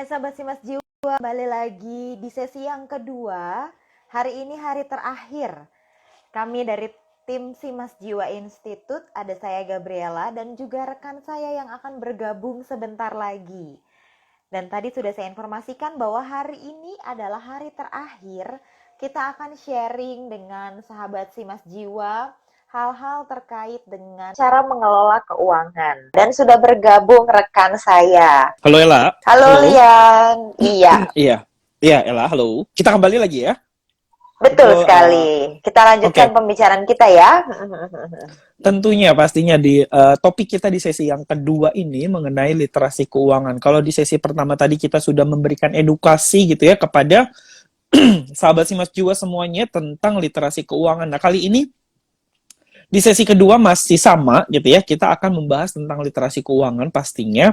Hai Sahabat Simas Jiwa, kembali lagi di sesi yang kedua. Hari ini hari terakhir. Kami dari tim Simas Jiwa Institute, ada saya Gabriela dan juga rekan saya yang akan bergabung sebentar lagi. Dan tadi sudah saya informasikan bahwa hari ini adalah hari terakhir. Kita akan sharing dengan sahabat Simas Jiwa hal-hal terkait dengan cara mengelola keuangan. Dan sudah bergabung rekan saya. Halo Ella. Halo Halo. Lian. Iya, Iya. Iya, Ella, halo. Kita kembali lagi ya. betul Itu sekali. Kita lanjutkan oke. pembicaraan kita ya. Tentunya pastinya di topik kita di sesi yang kedua ini mengenai literasi keuangan. Kalau di sesi pertama tadi kita sudah memberikan edukasi gitu ya kepada sahabat Simas Jiwa semuanya tentang literasi keuangan. Nah, kali ini di sesi kedua masih sama gitu ya, kita akan membahas tentang literasi keuangan pastinya.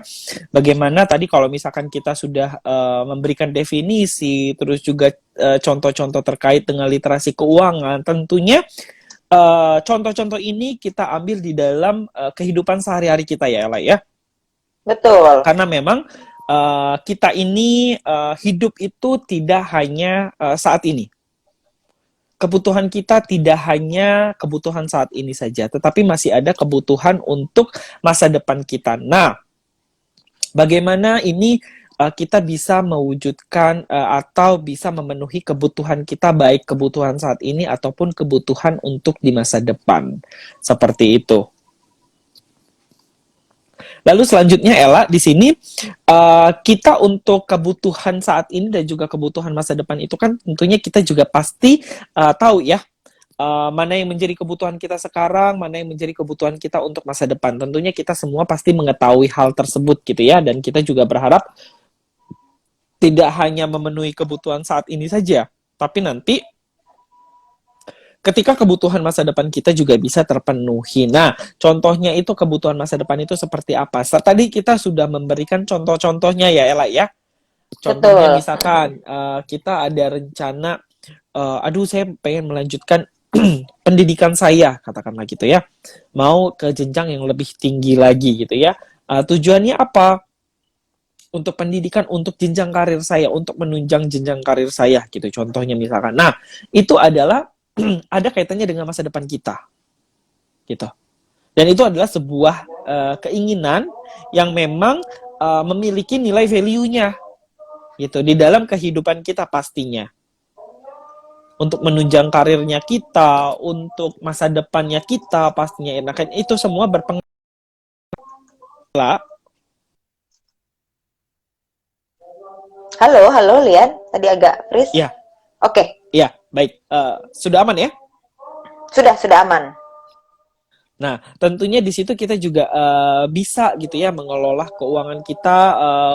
Bagaimana tadi kalau misalkan kita sudah memberikan definisi, terus juga contoh-contoh terkait dengan literasi keuangan, tentunya contoh-contoh ini kita ambil di dalam kehidupan sehari-hari kita ya, Ella ya. Betul. Karena memang kita ini hidup itu tidak hanya saat ini. Kebutuhan kita tidak hanya kebutuhan saat ini saja, tetapi masih ada kebutuhan untuk masa depan kita. Nah, bagaimana ini kita bisa mewujudkan atau bisa memenuhi kebutuhan kita, baik kebutuhan saat ini ataupun kebutuhan untuk di masa depan. Seperti itu. Lalu selanjutnya Ella, di sini kita untuk kebutuhan saat ini dan juga kebutuhan masa depan itu kan tentunya kita juga pasti tahu ya, mana yang menjadi kebutuhan kita sekarang, mana yang menjadi kebutuhan kita untuk masa depan. Tentunya kita semua pasti mengetahui hal tersebut gitu ya, dan kita juga berharap tidak hanya memenuhi kebutuhan saat ini saja, tapi nanti ketika kebutuhan masa depan kita juga bisa terpenuhi. Nah, contohnya itu kebutuhan masa depan itu seperti apa? Tadi kita sudah memberikan contoh-contohnya ya, Ella ya. Contohnya Betul. misalkan kita ada rencana, aduh saya pengen melanjutkan pendidikan saya, katakanlah gitu ya. Mau ke jenjang yang lebih tinggi lagi gitu ya. Tujuannya apa? Untuk pendidikan, untuk jenjang karir saya, untuk menunjang jenjang karir saya gitu. Contohnya misalkan. Nah, itu adalah ada kaitannya dengan masa depan kita gitu. Dan itu adalah sebuah keinginan yang memang memiliki nilai value-nya gitu di dalam kehidupan kita pastinya. Untuk menunjang karirnya kita, untuk masa depannya kita pastinya. Nah, kan itu semua berpengaruh. Halo Lian. Tadi agak freeze. Ya, Oke, ya, baik. Sudah aman ya? sudah aman. Nah, tentunya di situ kita juga bisa gitu ya mengelola keuangan kita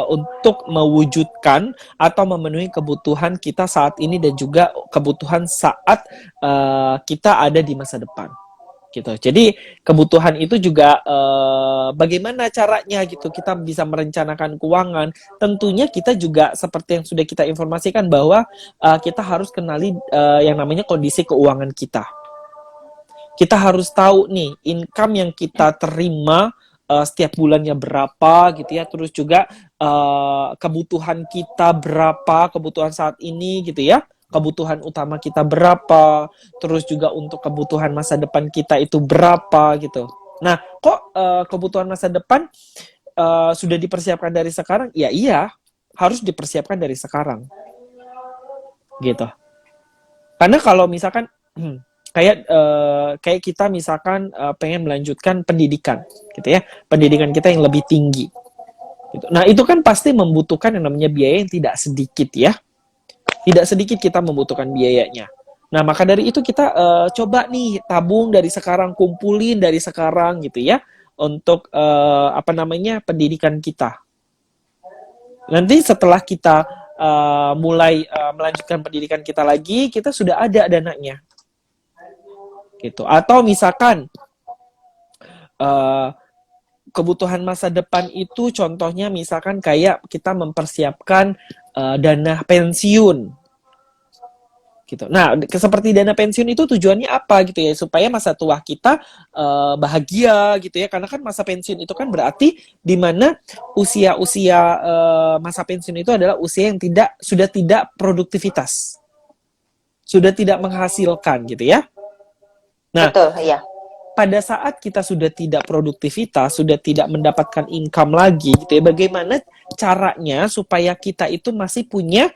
untuk mewujudkan atau memenuhi kebutuhan kita saat ini dan juga kebutuhan saat kita ada di masa depan. Gitu. Jadi kebutuhan itu juga bagaimana caranya gitu kita bisa merencanakan keuangan. Tentunya kita juga seperti yang sudah kita informasikan bahwa kita harus kenali yang namanya kondisi keuangan kita. Kita harus tahu nih income yang kita terima setiap bulannya berapa gitu ya, terus juga kebutuhan kita berapa, kebutuhan saat ini gitu ya, kebutuhan utama kita berapa, terus juga untuk kebutuhan masa depan kita itu berapa gitu. Nah, kok kebutuhan masa depan sudah dipersiapkan dari sekarang? Ya iya, harus dipersiapkan dari sekarang gitu. Karena kalau misalkan kayak kita misalkan pengen melanjutkan pendidikan gitu ya, pendidikan kita yang lebih tinggi gitu. Nah, itu kan pasti membutuhkan yang namanya biaya yang tidak sedikit ya. Tidak sedikit kita membutuhkan biayanya. Nah, maka dari itu kita coba nih tabung dari sekarang, kumpulin dari sekarang gitu ya untuk apa namanya pendidikan kita. Nanti setelah kita mulai melanjutkan pendidikan kita lagi, kita sudah ada dananya gitu. Atau misalkan kebutuhan masa depan itu contohnya misalkan kayak kita mempersiapkan dana pensiun gitu. Nah, seperti dana pensiun itu tujuannya apa gitu ya? Supaya masa tua kita bahagia gitu ya. Karena kan masa pensiun itu kan berarti di mana usia-usia masa pensiun itu adalah usia yang sudah tidak produktivitas, sudah tidak menghasilkan gitu ya. Nah, Betul, iya. pada saat kita sudah tidak produktivitas, sudah tidak mendapatkan income lagi gitu ya, bagaimana caranya supaya kita itu masih punya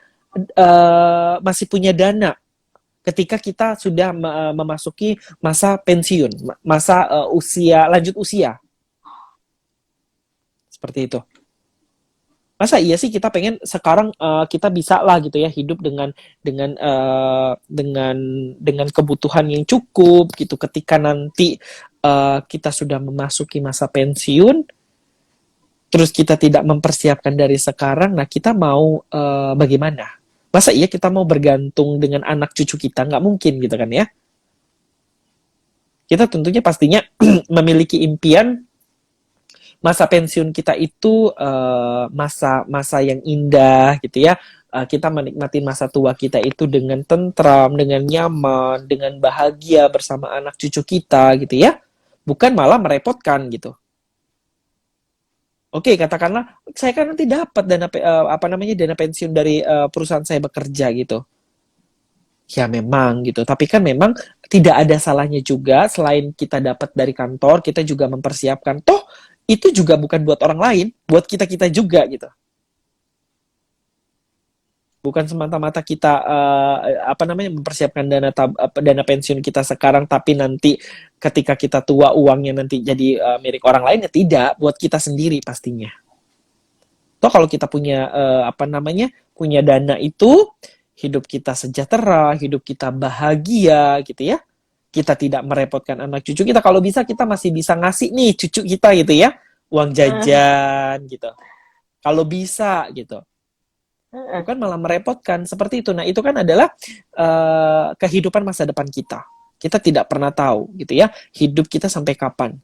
dana ketika kita sudah memasuki masa pensiun, masa lanjut usia, seperti itu. Masa iya sih kita pengen sekarang kita bisa lah gitu ya hidup dengan kebutuhan yang cukup gitu ketika nanti kita sudah memasuki masa pensiun, terus kita tidak mempersiapkan dari sekarang, nah kita mau bagaimana? Masa iya kita mau bergantung dengan anak cucu kita? Nggak mungkin gitu kan ya. Kita tentunya pastinya memiliki impian masa pensiun kita itu masa-masa yang indah gitu ya. Kita menikmati masa tua kita itu dengan tentram, dengan nyaman, dengan bahagia bersama anak cucu kita gitu ya. Bukan malah merepotkan gitu. Oke, katakanlah saya kan nanti dapat dana pensiun dari perusahaan saya bekerja gitu. Ya memang gitu, tapi kan memang tidak ada salahnya juga selain kita dapat dari kantor, kita juga mempersiapkan. Toh itu juga bukan buat orang lain, buat kita-kita juga gitu. Bukan semata-mata kita mempersiapkan dana pensiun kita sekarang, tapi nanti ketika kita tua uangnya nanti jadi milik orang lain, ya tidak, buat kita sendiri pastinya. Toh kalau kita punya punya dana itu, hidup kita sejahtera, hidup kita bahagia gitu ya. Kita tidak merepotkan anak cucu kita. Kalau bisa kita masih bisa ngasih nih cucu kita gitu ya, uang jajan gitu. Kalau bisa gitu. Bukan malah merepotkan seperti itu. Nah, itu kan adalah kehidupan masa depan kita. Kita tidak pernah tahu gitu ya, hidup kita sampai kapan.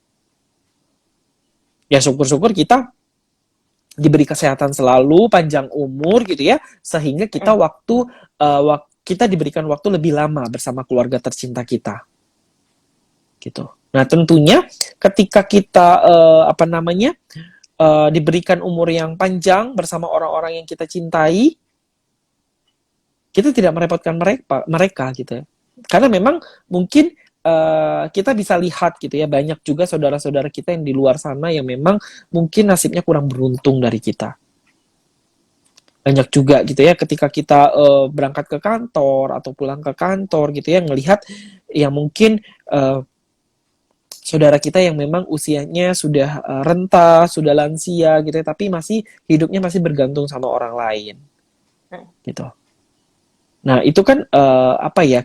Ya syukur-syukur kita diberi kesehatan selalu, panjang umur gitu ya, sehingga kita kita diberikan waktu lebih lama bersama keluarga tercinta kita. Gitu. Nah, tentunya ketika kita diberikan umur yang panjang bersama orang-orang yang kita cintai, kita tidak merepotkan mereka gitu. Karena memang mungkin kita bisa lihat gitu ya, banyak juga saudara-saudara kita yang di luar sana yang memang mungkin nasibnya kurang beruntung dari kita. Banyak juga gitu ya ketika kita berangkat ke kantor atau pulang ke kantor gitu ya, ngelihat yang mungkin saudara kita yang memang usianya sudah renta, sudah lansia gitu ya, tapi hidupnya masih bergantung sama orang lain. Gitu. Nah, itu kan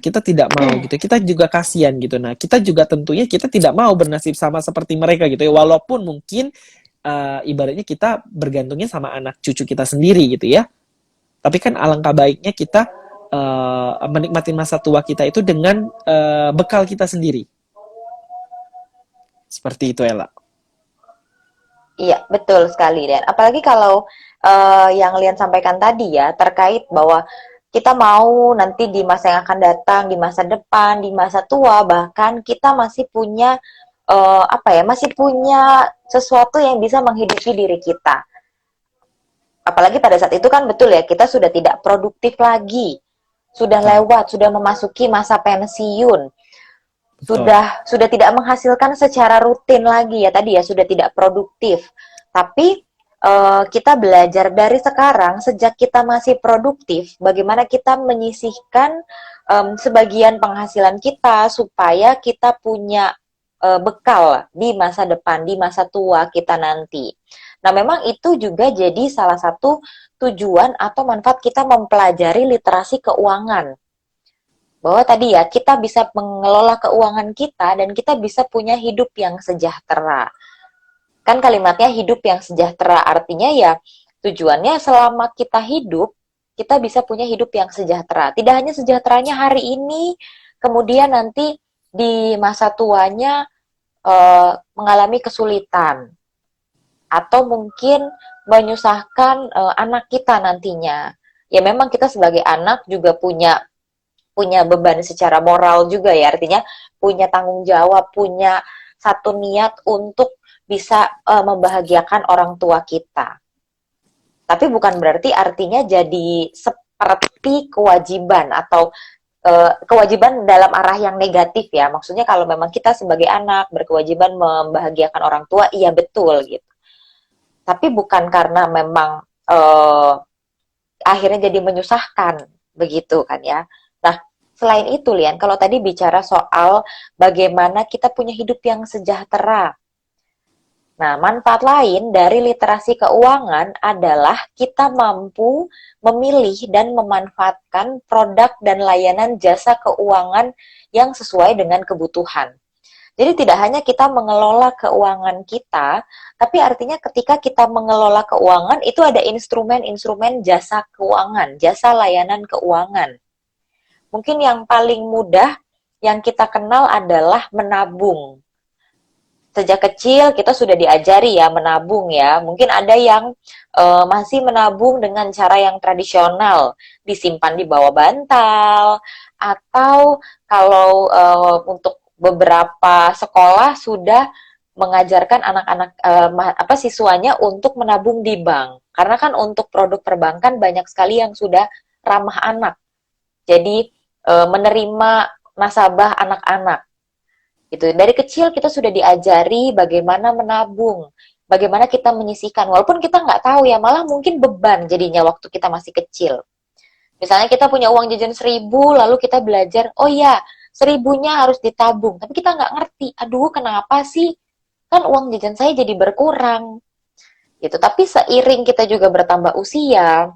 kita tidak mau gitu. Kita juga kasihan gitu. Nah, kita juga tentunya kita tidak mau bernasib sama seperti mereka gitu ya. Walaupun mungkin ibaratnya kita bergantungnya sama anak cucu kita sendiri gitu ya. Tapi kan alangkah baiknya kita menikmati masa tua kita itu dengan bekal kita sendiri. Seperti itu, Ella. Iya, betul sekali. Dan apalagi kalau yang Lian sampaikan tadi ya, terkait bahwa kita mau nanti di masa yang akan datang, di masa depan, di masa tua, bahkan kita masih punya masih punya sesuatu yang bisa menghidupi diri kita. Apalagi pada saat itu kan betul ya, kita sudah tidak produktif lagi, sudah lewat, sudah memasuki masa pensiun, sudah tidak menghasilkan secara rutin lagi ya, tadi ya sudah tidak produktif. Tapi kita belajar dari sekarang, sejak kita masih produktif, bagaimana kita menyisihkan sebagian penghasilan kita supaya kita punya bekal di masa depan, di masa tua kita nanti. Nah, memang itu juga jadi salah satu tujuan atau manfaat kita mempelajari literasi keuangan. Bahwa tadi ya, kita bisa mengelola keuangan kita dan kita bisa punya hidup yang sejahtera. Kan kalimatnya hidup yang sejahtera, artinya ya tujuannya selama kita hidup, kita bisa punya hidup yang sejahtera. Tidak hanya sejahteranya hari ini, kemudian nanti di masa tuanya mengalami kesulitan. Atau mungkin menyusahkan anak kita nantinya. Ya memang kita sebagai anak juga punya punya beban secara moral juga ya, artinya punya tanggung jawab, punya satu niat untuk bisa membahagiakan orang tua kita. Tapi bukan berarti artinya jadi seperti kewajiban atau kewajiban dalam arah yang negatif ya. Maksudnya kalau memang kita sebagai anak berkewajiban membahagiakan orang tua, iya betul gitu. Tapi bukan karena memang akhirnya jadi menyusahkan begitu kan ya. Nah, selain itu Lian, kalau tadi bicara soal bagaimana kita punya hidup yang sejahtera. Nah, manfaat lain dari literasi keuangan adalah kita mampu memilih dan memanfaatkan produk dan layanan jasa keuangan yang sesuai dengan kebutuhan. Jadi tidak hanya kita mengelola keuangan kita, tapi artinya ketika kita mengelola keuangan itu ada instrumen-instrumen jasa keuangan, jasa layanan keuangan. Mungkin yang paling mudah yang kita kenal adalah menabung. Sejak kecil kita sudah diajari ya menabung ya. Mungkin ada yang masih menabung dengan cara yang tradisional, disimpan di bawah bantal, atau kalau untuk beberapa sekolah sudah mengajarkan anak-anak siswanya untuk menabung di bank. Karena kan untuk produk perbankan banyak sekali yang sudah ramah anak. Jadi menerima nasabah anak-anak. Gitu. Dari kecil kita sudah diajari bagaimana menabung, bagaimana kita menyisihkan. Walaupun kita nggak tahu ya, malah mungkin beban jadinya waktu kita masih kecil. Misalnya kita punya uang jajan 1.000, lalu kita belajar, oh ya, 1.000-nya harus ditabung. Tapi kita nggak ngerti, aduh kenapa sih? Kan uang jajan saya jadi berkurang. Gitu. Tapi seiring kita juga bertambah usia,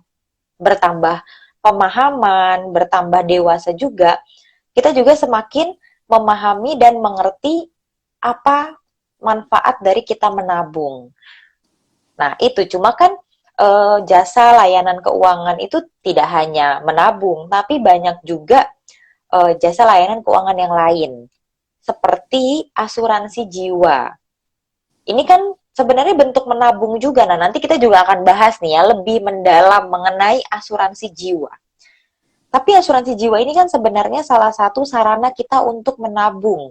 bertambah pemahaman, bertambah dewasa juga, kita juga semakin memahami dan mengerti apa manfaat dari kita menabung. Nah, itu cuma kan jasa layanan keuangan itu tidak hanya menabung, tapi banyak juga jasa layanan keuangan yang lain. Seperti asuransi jiwa. Ini kan sebenarnya bentuk menabung juga. Nah, nanti kita juga akan bahas nih ya, lebih mendalam mengenai asuransi jiwa. Tapi asuransi jiwa ini kan sebenarnya salah satu sarana kita untuk menabung,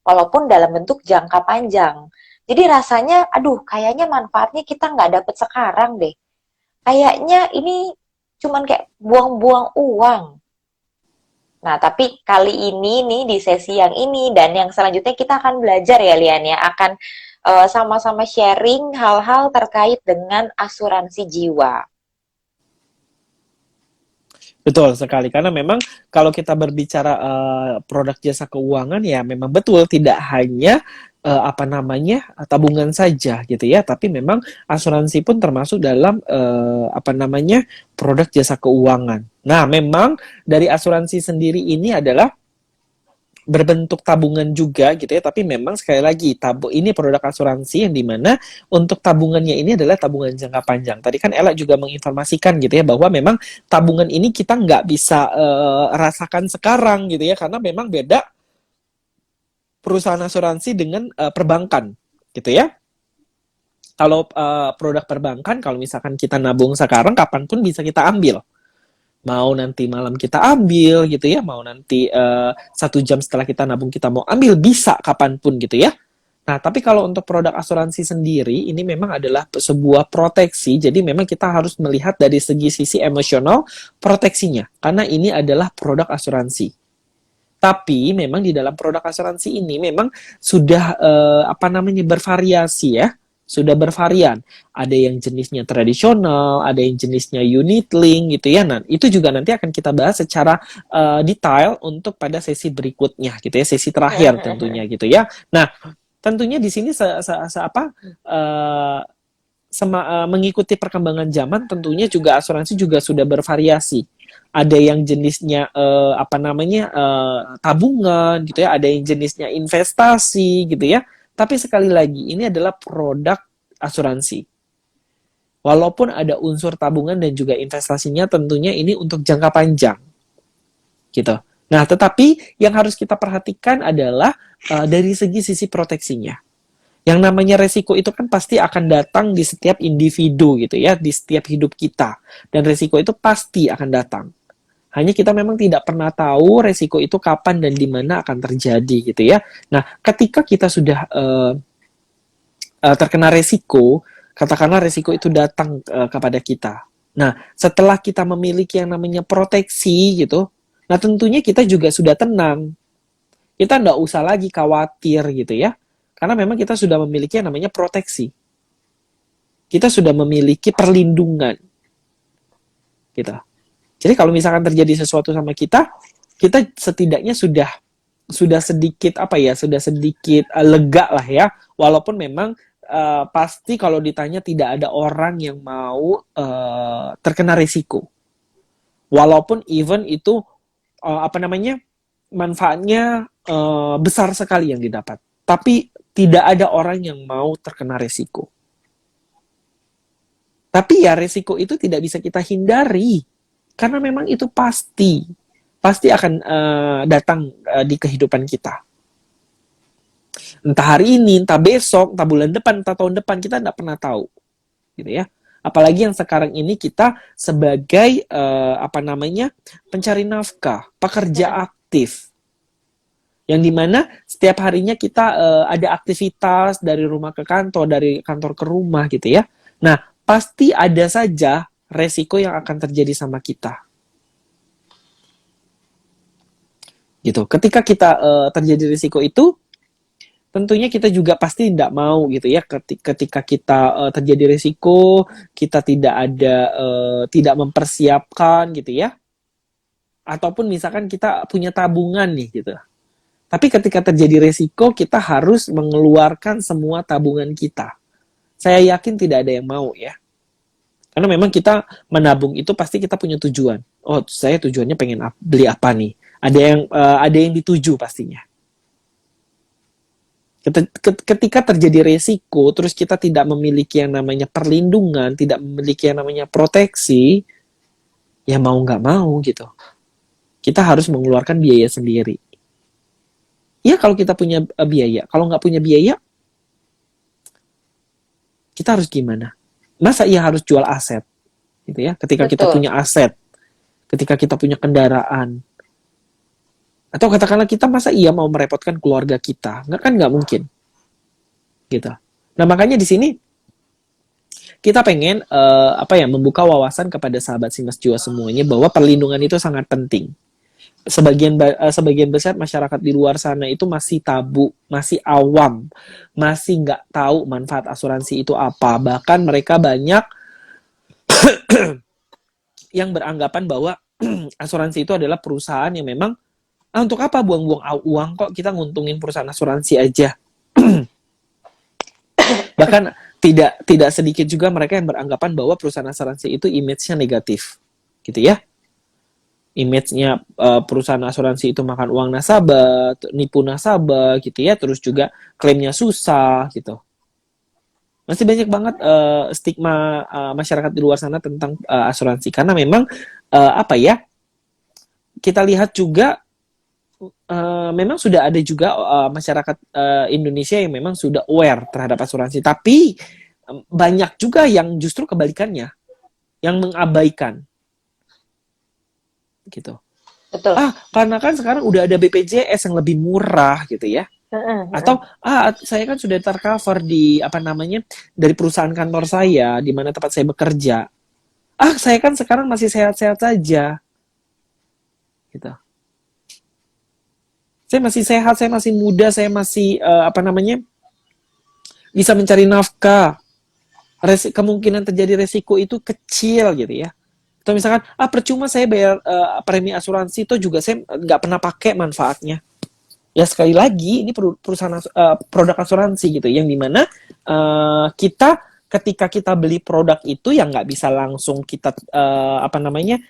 walaupun dalam bentuk jangka panjang. Jadi rasanya, aduh, kayaknya manfaatnya kita nggak dapet sekarang deh. Kayaknya ini cuman kayak buang-buang uang. Nah, tapi kali ini nih di sesi yang ini dan yang selanjutnya kita akan belajar ya Lian ya, akan sama-sama sharing hal-hal terkait dengan asuransi jiwa. Betul sekali, karena memang kalau kita berbicara produk jasa keuangan ya memang betul tidak hanya tabungan saja gitu ya, tapi memang asuransi pun termasuk dalam produk jasa keuangan. Nah, memang dari asuransi sendiri ini adalah berbentuk tabungan juga gitu ya, tapi memang sekali lagi ini produk asuransi yang dimana untuk tabungannya ini adalah tabungan jangka panjang. Tadi kan Ella juga menginformasikan gitu ya bahwa memang tabungan ini kita nggak bisa rasakan sekarang gitu ya, karena memang beda perusahaan asuransi dengan perbankan gitu ya. Kalau produk perbankan, kalau misalkan kita nabung sekarang, kapanpun bisa kita ambil. Mau nanti malam kita ambil gitu ya, mau nanti 1 jam setelah kita nabung kita mau ambil, bisa kapanpun gitu ya. Nah, tapi kalau untuk produk asuransi sendiri, ini memang adalah sebuah proteksi, jadi memang kita harus melihat dari sisi emosional proteksinya, karena ini adalah produk asuransi. Tapi memang di dalam produk asuransi ini memang sudah bervariasi ya. Sudah bervarian. Ada yang jenisnya tradisional, ada yang jenisnya unit link gitu ya. Nah, itu juga nanti akan kita bahas secara detail untuk pada sesi berikutnya gitu ya, sesi terakhir tentunya gitu ya. Nah, tentunya di sini mengikuti perkembangan zaman, tentunya juga asuransi juga sudah bervariasi. Ada yang jenisnya tabungan gitu ya, ada yang jenisnya investasi gitu ya. Tapi sekali lagi, ini adalah produk asuransi. Walaupun ada unsur tabungan dan juga investasinya, tentunya ini untuk jangka panjang. Gitu. Nah, tetapi yang harus kita perhatikan adalah dari sisi proteksinya. Yang namanya resiko itu kan pasti akan datang di setiap individu gitu ya, di setiap hidup kita. Dan resiko itu pasti akan datang. Hanya kita memang tidak pernah tahu resiko itu kapan dan di mana akan terjadi gitu ya. Nah, ketika kita sudah terkena resiko, katakanlah resiko itu datang kepada kita. Nah, setelah kita memiliki yang namanya proteksi gitu, nah tentunya kita juga sudah tenang. Kita nggak usah lagi khawatir gitu ya. Karena memang kita sudah memiliki yang namanya proteksi. Kita sudah memiliki perlindungan. Gitu. Jadi kalau misalkan terjadi sesuatu sama kita setidaknya sudah sedikit sudah sedikit lega lah ya. Walaupun memang pasti kalau ditanya tidak ada orang yang mau terkena risiko. Walaupun even itu manfaatnya besar sekali yang didapat. Tapi tidak ada orang yang mau terkena risiko. Tapi ya risiko itu tidak bisa kita hindari. Karena memang itu pasti akan datang di kehidupan kita. Entah hari ini, entah besok, entah bulan depan, entah tahun depan, kita tidak pernah tahu. Gitu ya. Apalagi yang sekarang ini kita sebagai pencari nafkah, pekerja aktif. Yang dimana setiap harinya kita ada aktivitas dari rumah ke kantor, dari kantor ke rumah gitu ya. Nah, pasti ada saja resiko yang akan terjadi sama kita. Gitu. Ketika kita terjadi resiko itu, tentunya kita juga pasti tidak mau gitu ya. Ketika kita terjadi resiko, kita tidak mempersiapkan gitu ya. Ataupun misalkan kita punya tabungan nih gitu. Tapi ketika terjadi resiko, kita harus mengeluarkan semua tabungan kita. Saya yakin tidak ada yang mau ya. Karena memang kita menabung itu pasti kita punya tujuan. Oh, saya tujuannya pengen beli apa nih? Ada yang dituju pastinya. Ketika terjadi resiko, terus kita tidak memiliki yang namanya perlindungan, tidak memiliki yang namanya proteksi, ya mau nggak mau gitu. Kita harus mengeluarkan biaya sendiri. Ya kalau kita punya biaya, kalau nggak punya biaya, kita harus gimana? Masa ia harus jual aset, gitu ya? Ketika kita punya aset, ketika kita punya kendaraan, atau katakanlah kita masa ia mau merepotkan keluarga kita, nggak mungkin, gitu. Nah makanya di sini kita pengen membuka wawasan kepada sahabat Simas Jiwa semuanya bahwa perlindungan itu sangat penting. Sebagian besar masyarakat di luar sana itu masih tabu, masih awam, masih nggak tahu manfaat asuransi itu apa. Bahkan mereka banyak yang beranggapan bahwa asuransi itu adalah perusahaan yang memang untuk apa buang-buang uang, kok kita nguntungin perusahaan asuransi aja. Bahkan tidak sedikit juga mereka yang beranggapan bahwa perusahaan asuransi itu image-nya negatif, gitu ya. Image-nya perusahaan asuransi itu makan uang nasabah, nipu nasabah gitu ya, terus juga klaimnya susah gitu. Masih banyak banget stigma masyarakat di luar sana tentang asuransi karena memang kita lihat juga memang sudah ada juga masyarakat Indonesia yang memang sudah aware terhadap asuransi, tapi banyak juga yang justru kebalikannya, yang mengabaikan. Gitu. Betul. Karena kan sekarang udah ada BPJS yang lebih murah gitu ya. Atau saya kan sudah tercover di dari perusahaan kantor saya di mana tempat saya bekerja. Saya kan sekarang masih sehat-sehat saja. Gitu. Saya masih sehat, saya masih muda, saya masih bisa mencari nafkah. Kemungkinan terjadi resiko itu kecil gitu ya. Atau misalkan, percuma saya bayar premi asuransi, itu juga saya nggak pernah pakai manfaatnya. Ya sekali lagi, ini perusahaan produk asuransi gitu, yang dimana kita ketika kita beli produk itu yang nggak bisa langsung kita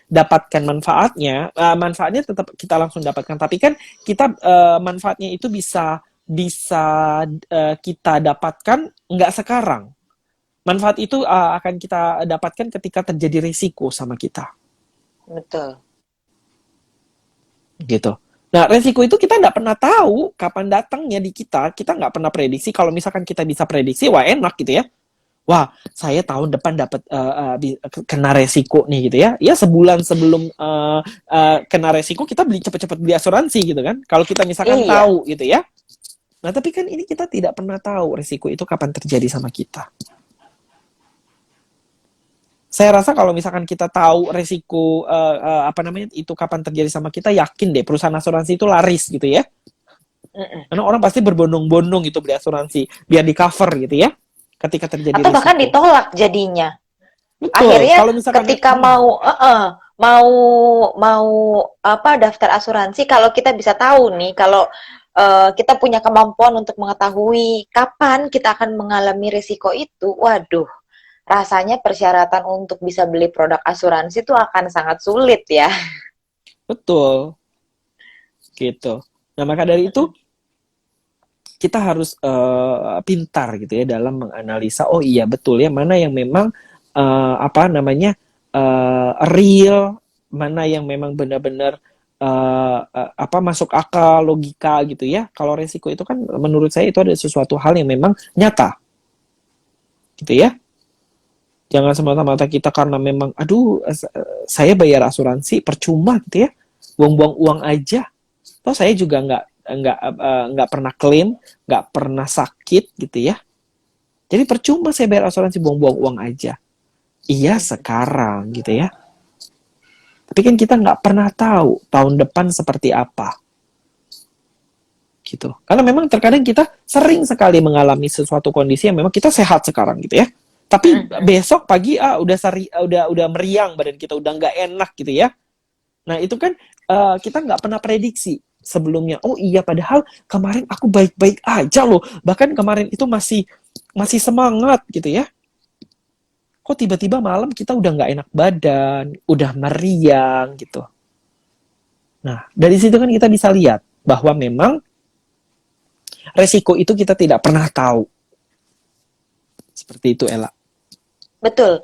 dapatkan manfaatnya. Manfaatnya tetap kita langsung dapatkan, tapi kan kita manfaatnya itu bisa kita dapatkan nggak sekarang. Manfaat itu akan kita dapatkan ketika terjadi risiko sama kita. Betul. Gitu. Nah, risiko itu kita nggak pernah tahu kapan datangnya di kita. Kita nggak pernah prediksi. Kalau misalkan kita bisa prediksi, wah enak gitu ya. wah saya tahun depan dapat kena resiko nih gitu ya. Ya sebulan sebelum kena resiko kita cepet-cepet beli asuransi gitu kan. Kalau kita misalkan Iya, tahu gitu ya. Nah tapi kan ini kita tidak pernah tahu resiko itu kapan terjadi sama kita. Saya rasa kalau misalkan kita tahu resiko apa namanya itu kapan terjadi sama kita, yakin deh perusahaan asuransi itu laris gitu ya. mm-mm. Karena orang pasti berbondong-bondong gitu beli asuransi biar di cover gitu ya ketika terjadi Atau bahkan risiko. ditolak jadinya. Betul. Akhirnya Kalau misalkan ketika mau mau apa daftar asuransi, kalau kita bisa tahu nih kalau kita punya kemampuan untuk mengetahui kapan kita akan mengalami risiko itu, waduh, rasanya persyaratan untuk bisa beli produk asuransi itu akan sangat sulit ya. betul gitu. Nah, maka dari itu kita harus pintar gitu ya dalam menganalisa, oh iya betul ya mana yang memang apa namanya real, mana yang memang benar-benar apa masuk akal logika gitu ya. Kalau resiko itu kan menurut saya itu ada sesuatu hal yang memang nyata gitu ya. Jangan semata-mata kita karena memang aduh saya bayar asuransi percuma gitu ya, buang-buang uang aja. Toh saya juga nggak pernah klaim, nggak pernah sakit gitu ya. Jadi percuma saya bayar asuransi buang-buang uang aja. Iya sekarang gitu ya. Tapi kan kita nggak pernah tahu tahun depan seperti apa gitu. Karena memang terkadang kita sering sekali mengalami sesuatu kondisi yang memang kita sehat sekarang gitu ya. Tapi besok pagi udah meriang badan kita, udah nggak enak gitu ya. Nah itu kan kita nggak pernah prediksi sebelumnya. Oh iya padahal kemarin aku baik-baik aja loh. Bahkan kemarin itu masih semangat gitu ya. Kok tiba-tiba malam kita udah nggak enak badan, udah meriang gitu. Nah dari situ kan kita bisa lihat bahwa memang resiko itu kita tidak pernah tahu. Seperti itu Ella. Betul.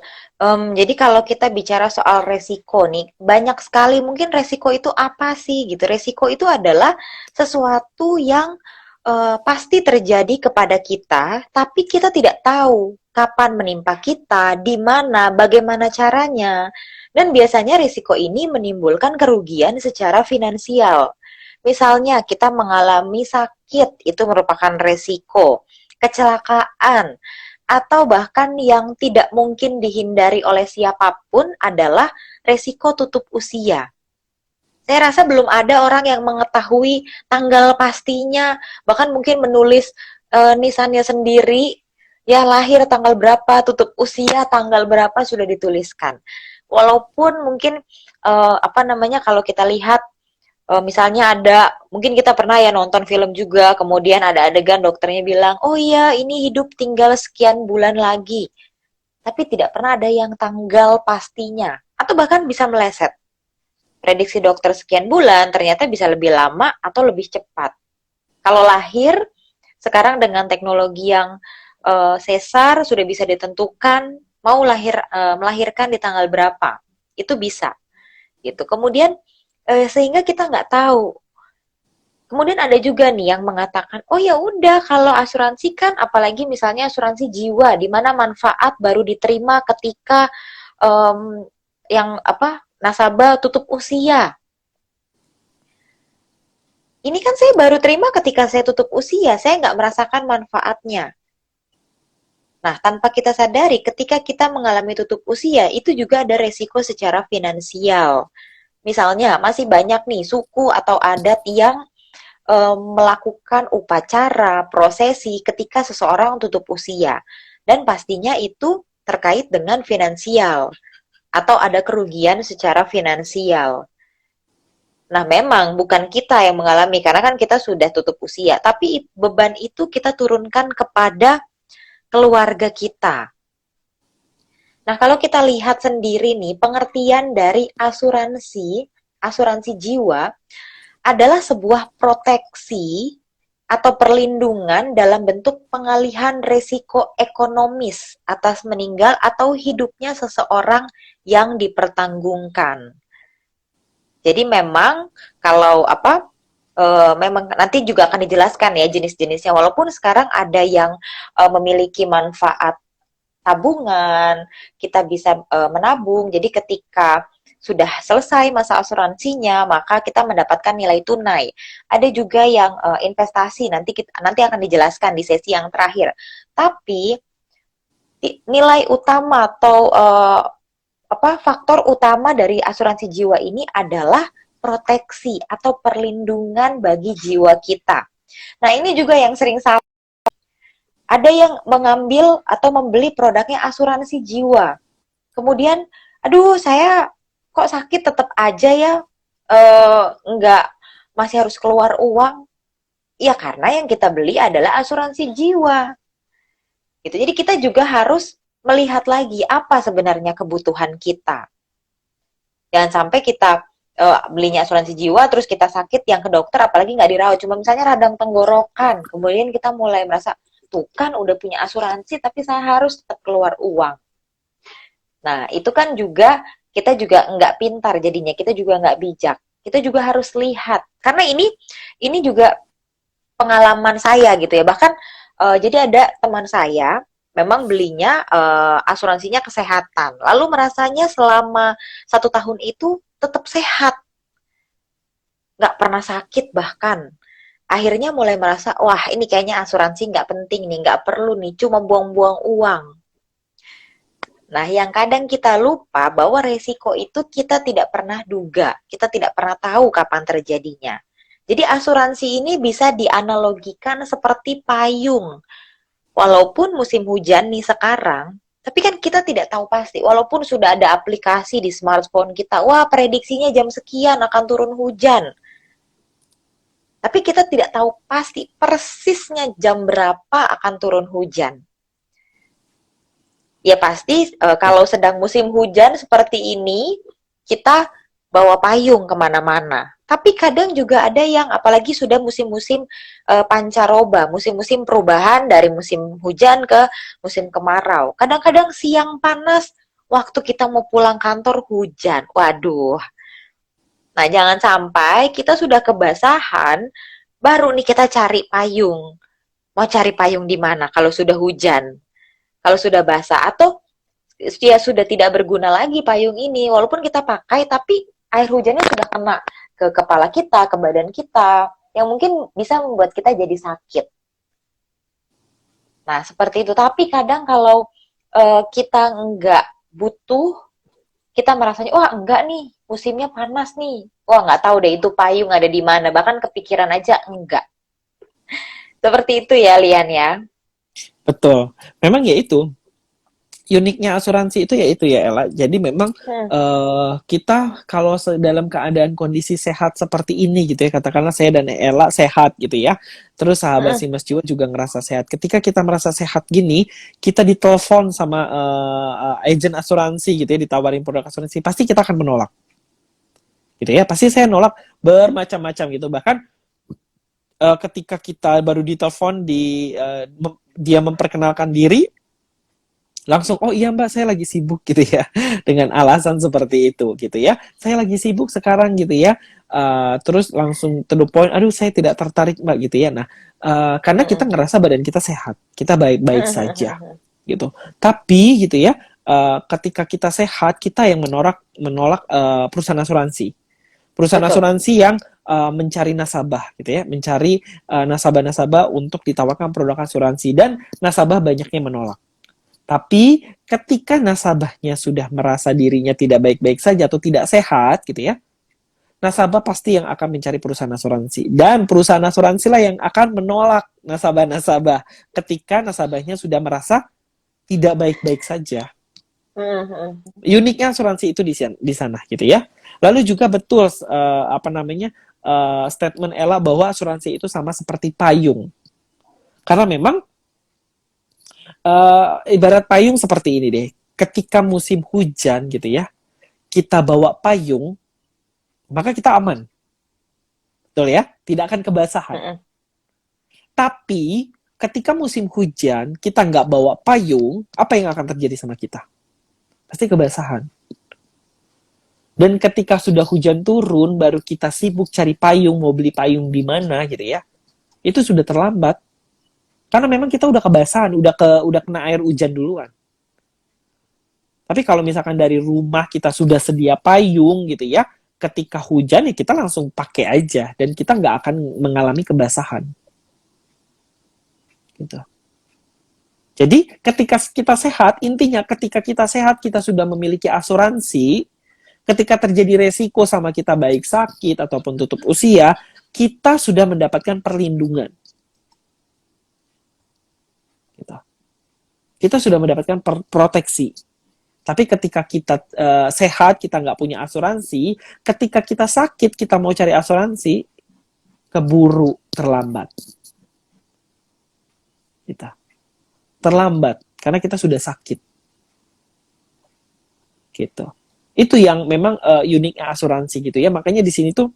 Jadi kalau kita bicara soal resiko nih, banyak sekali mungkin resiko itu apa sih gitu. Resiko itu adalah sesuatu yang pasti terjadi kepada kita, tapi kita tidak tahu kapan menimpa kita, di mana, bagaimana caranya. Dan biasanya risiko ini menimbulkan kerugian secara finansial. Misalnya kita mengalami sakit, itu merupakan resiko. Kecelakaan, atau bahkan yang tidak mungkin dihindari oleh siapapun adalah resiko tutup usia. Saya rasa belum ada orang yang mengetahui tanggal pastinya, bahkan mungkin menulis nisannya sendiri, ya lahir tanggal berapa, tutup usia tanggal berapa sudah dituliskan. Walaupun mungkin apa namanya kalau kita lihat misalnya mungkin kita pernah ya nonton film juga, kemudian ada adegan dokternya bilang, oh iya ini hidup tinggal sekian bulan lagi. Tapi tidak pernah ada yang tanggal pastinya. Atau bahkan bisa meleset. Prediksi dokter sekian bulan, ternyata bisa lebih lama atau lebih cepat. Kalau lahir, sekarang dengan teknologi yang sesar, sudah bisa ditentukan, mau melahirkan di tanggal berapa. Itu bisa. Gitu. Kemudian, sehingga kita nggak tahu. Kemudian ada juga nih yang mengatakan, oh ya udah kalau asuransi kan, apalagi misalnya asuransi jiwa, di mana manfaat baru diterima ketika yang nasabah tutup usia. Ini kan saya baru terima ketika saya tutup usia, saya nggak merasakan manfaatnya. Nah, tanpa kita sadari, ketika kita mengalami tutup usia, itu juga ada resiko secara finansial. Misalnya, masih banyak nih suku atau adat yang melakukan upacara, prosesi ketika seseorang tutup usia. Dan pastinya itu terkait dengan finansial atau ada kerugian secara finansial. Nah, memang bukan kita yang mengalami karena kan kita sudah tutup usia, tapi beban itu kita turunkan kepada keluarga kita. Nah, kalau kita lihat sendiri nih, pengertian dari asuransi jiwa adalah sebuah proteksi atau perlindungan dalam bentuk pengalihan resiko ekonomis atas meninggal atau hidupnya seseorang yang dipertanggungkan. Jadi memang kalau memang nanti juga akan dijelaskan ya jenis-jenisnya. Walaupun sekarang ada yang memiliki manfaat tabungan, kita bisa menabung. Jadi ketika sudah selesai masa asuransinya, maka kita mendapatkan nilai tunai. Ada juga yang investasi, nanti akan dijelaskan di sesi yang terakhir. Tapi nilai utama atau faktor utama dari asuransi jiwa ini adalah proteksi atau perlindungan bagi jiwa kita. Nah, ini juga yang sering salah. Ada yang mengambil atau membeli produknya asuransi jiwa. Kemudian, aduh saya kok sakit tetap aja ya, enggak, masih harus keluar uang. Ya karena yang kita beli adalah asuransi jiwa. Gitu. Jadi kita juga harus melihat lagi apa sebenarnya kebutuhan kita. Jangan sampai kita belinya asuransi jiwa terus kita sakit yang ke dokter apalagi nggak dirawat, cuma misalnya radang tenggorokan, kemudian kita mulai merasa tuh kan udah punya asuransi tapi saya harus tetap keluar uang. Nah itu kan juga kita juga nggak pintar jadinya, kita juga nggak bijak, kita juga harus lihat karena ini juga pengalaman saya gitu ya. Bahkan jadi ada teman saya memang belinya asuransinya kesehatan, lalu merasanya selama 1 tahun itu tetap sehat, nggak pernah sakit bahkan. Akhirnya mulai merasa, wah ini kayaknya asuransi nggak penting nih, nggak perlu nih, cuma buang-buang uang. Nah, yang kadang kita lupa bahwa resiko itu kita tidak pernah duga, kita tidak pernah tahu kapan terjadinya. Jadi asuransi ini bisa dianalogikan seperti payung. Walaupun musim hujan nih sekarang, tapi kan kita tidak tahu pasti. Walaupun sudah ada aplikasi di smartphone kita, wah prediksinya jam sekian akan turun hujan. Tapi kita tidak tahu pasti persisnya jam berapa akan turun hujan. Ya pasti kalau sedang musim hujan seperti ini, kita bawa payung kemana-mana. Tapi kadang juga ada yang apalagi sudah musim-musim pancaroba, musim-musim perubahan dari musim hujan ke musim kemarau. Kadang-kadang siang panas, waktu kita mau pulang kantor hujan. Waduh. Nah, jangan sampai kita sudah kebasahan, baru nih kita cari payung. Mau cari payung di mana kalau sudah hujan? Kalau sudah basah atau ya sudah tidak berguna lagi payung ini, walaupun kita pakai tapi air hujannya sudah kena ke kepala kita, ke badan kita, yang mungkin bisa membuat kita jadi sakit. Nah, seperti itu. Tapi kadang kalau kita nggak butuh, kita merasanya, wah enggak nih, musimnya panas nih. Wah nggak tahu deh itu payung ada di mana, bahkan kepikiran aja enggak. Seperti itu ya, Lian ya. Betul. Memang ya itu. Uniknya asuransi itu ya itu ya Ella. Jadi memang kita kalau dalam keadaan kondisi sehat seperti ini gitu ya, katakanlah saya dan Ella sehat gitu ya. Terus sahabat si Mas Jiwa juga ngerasa sehat. Ketika kita merasa sehat gini, kita ditelepon sama agen asuransi gitu ya, ditawarin produk asuransi, pasti kita akan menolak. Gitu ya, pasti saya nolak bermacam-macam gitu. Bahkan ketika kita baru ditelepon dia memperkenalkan diri, langsung, oh iya mbak saya lagi sibuk gitu ya, dengan alasan seperti itu gitu ya, saya lagi sibuk sekarang gitu ya, terus langsung to the point, aduh saya tidak tertarik mbak gitu ya. Nah karena kita ngerasa badan kita sehat, kita baik-baik saja gitu. Tapi gitu ya, ketika kita sehat, kita yang menolak perusahaan asuransi yang mencari nasabah gitu ya, mencari nasabah-nasabah untuk ditawarkan produk asuransi, dan nasabah banyaknya menolak. Tapi ketika nasabahnya sudah merasa dirinya tidak baik-baik saja atau tidak sehat gitu ya, nasabah pasti yang akan mencari perusahaan asuransi. Dan perusahaan asuransi lah yang akan menolak nasabah-nasabah ketika nasabahnya sudah merasa tidak baik-baik saja. Uniknya asuransi itu di sana gitu ya. Lalu juga betul statement Ella bahwa asuransi itu sama seperti payung. Karena memang ibarat payung seperti ini deh. Ketika musim hujan gitu ya, kita bawa payung, maka kita aman. Betul ya? Tidak akan kebasahan. Tapi ketika musim hujan, kita nggak bawa payung, apa yang akan terjadi sama kita? Pasti kebasahan. Dan ketika sudah hujan turun, baru kita sibuk cari payung, mau beli payung di mana gitu ya, itu sudah terlambat. Karena memang kita udah kebasahan, udah kena air hujan duluan. Tapi kalau misalkan dari rumah kita sudah sedia payung gitu ya, ketika hujan ya kita langsung pakai aja dan kita nggak akan mengalami kebasahan. Gitu. Jadi ketika kita sehat, intinya ketika kita sehat kita sudah memiliki asuransi, ketika terjadi resiko sama kita baik sakit ataupun tutup usia, kita sudah mendapatkan perlindungan. Gitu. Kita sudah mendapatkan proteksi. Tapi ketika kita sehat, kita nggak punya asuransi, ketika kita sakit, kita mau cari asuransi, keburu terlambat. Kita terlambat karena kita sudah sakit. Gitu. Itu yang memang uniknya asuransi gitu ya. Makanya di sini tuh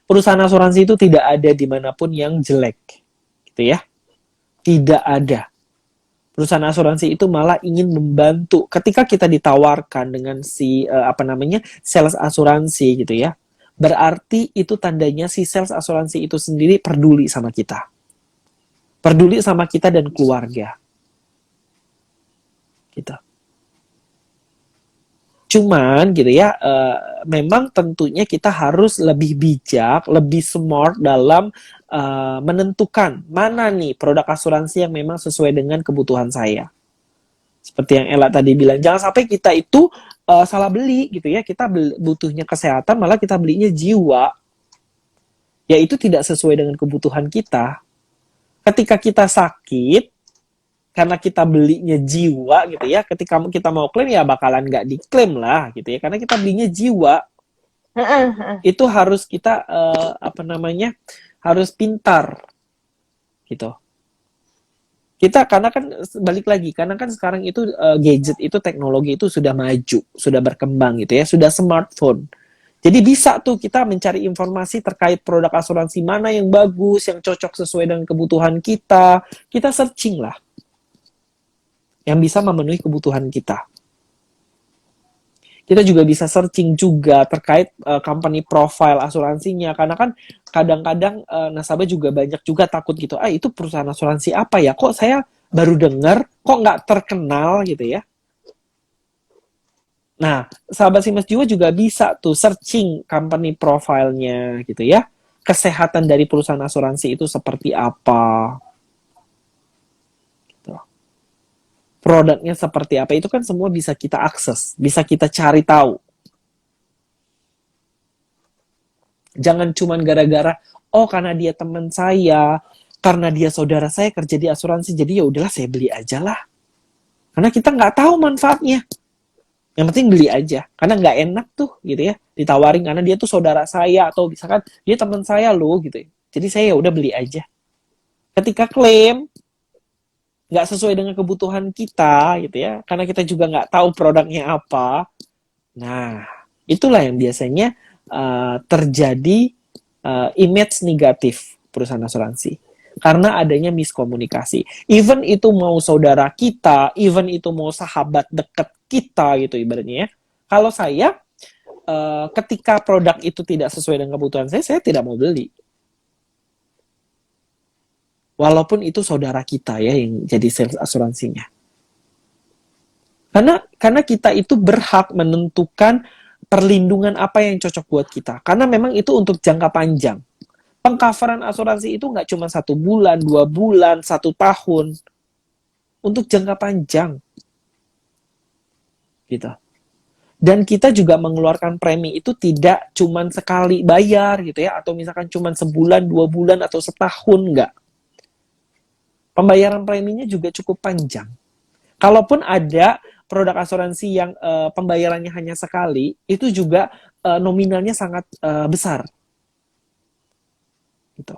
perusahaan asuransi itu tidak ada dimanapun yang jelek, gitu ya. Tidak ada. Perusahaan asuransi itu malah ingin membantu ketika kita ditawarkan dengan si sales asuransi gitu ya. Berarti itu tandanya si sales asuransi itu sendiri peduli sama kita. Peduli sama kita dan keluarga. Gitu. Cuman gitu ya, memang tentunya kita harus lebih bijak, lebih smart dalam menentukan mana nih produk asuransi yang memang sesuai dengan kebutuhan saya. Seperti yang Ella tadi bilang, jangan sampai kita itu salah beli gitu ya. Kita butuhnya kesehatan, malah kita belinya jiwa. Ya itu tidak sesuai dengan kebutuhan kita. Ketika kita sakit, karena kita belinya jiwa gitu ya, ketika kita mau klaim ya bakalan nggak diklaim lah gitu ya, karena kita belinya jiwa. Itu harus kita harus pintar gitu. Kita karena kan balik lagi, karena kan sekarang itu gadget itu teknologi itu sudah maju, sudah berkembang gitu ya, sudah smartphone. Jadi bisa tuh kita mencari informasi terkait produk asuransi mana yang bagus, yang cocok sesuai dengan kebutuhan kita. Kita searching lah. Yang bisa memenuhi kebutuhan kita. Kita juga bisa searching juga terkait company profile asuransinya. Karena kan kadang-kadang nasabah juga banyak juga takut gitu. Itu perusahaan asuransi apa ya? Kok saya baru dengar, kok nggak terkenal gitu ya. Nah, sahabat Simas Jiwa juga bisa tuh searching company profile-nya gitu ya. Kesehatan dari perusahaan asuransi itu seperti apa. Produknya seperti apa, itu kan semua bisa kita akses, bisa kita cari tahu. Jangan cuman gara-gara, karena dia teman saya, karena dia saudara saya kerja di asuransi, jadi ya udahlah saya beli aja lah. Karena kita nggak tahu manfaatnya. Yang penting beli aja, karena nggak enak tuh gitu ya, ditawarin karena dia tuh saudara saya, atau misalkan dia teman saya loh gitu. Jadi saya ya udah beli aja. Ketika klaim, nggak sesuai dengan kebutuhan kita gitu ya, karena kita juga nggak tahu produknya apa. Nah, itulah yang biasanya terjadi image negatif perusahaan asuransi karena adanya miskomunikasi. Even itu mau saudara kita, even itu mau sahabat dekat kita gitu ibaratnya ya. Kalau saya ketika produk itu tidak sesuai dengan kebutuhan saya tidak mau beli. Walaupun itu saudara kita ya yang jadi sales asuransinya. Karena kita itu berhak menentukan perlindungan apa yang cocok buat kita. Karena memang itu untuk jangka panjang. Pengcoveran asuransi itu nggak cuma 1 bulan, 2 bulan, 1 tahun. Untuk jangka panjang. Gitu. Dan kita juga mengeluarkan premi itu tidak cuma sekali bayar gitu ya. Atau misalkan cuma sebulan, 2 bulan, atau setahun, nggak. Pembayaran preminya juga cukup panjang. Kalaupun ada produk asuransi yang pembayarannya hanya sekali, itu juga nominalnya sangat besar. Gitu.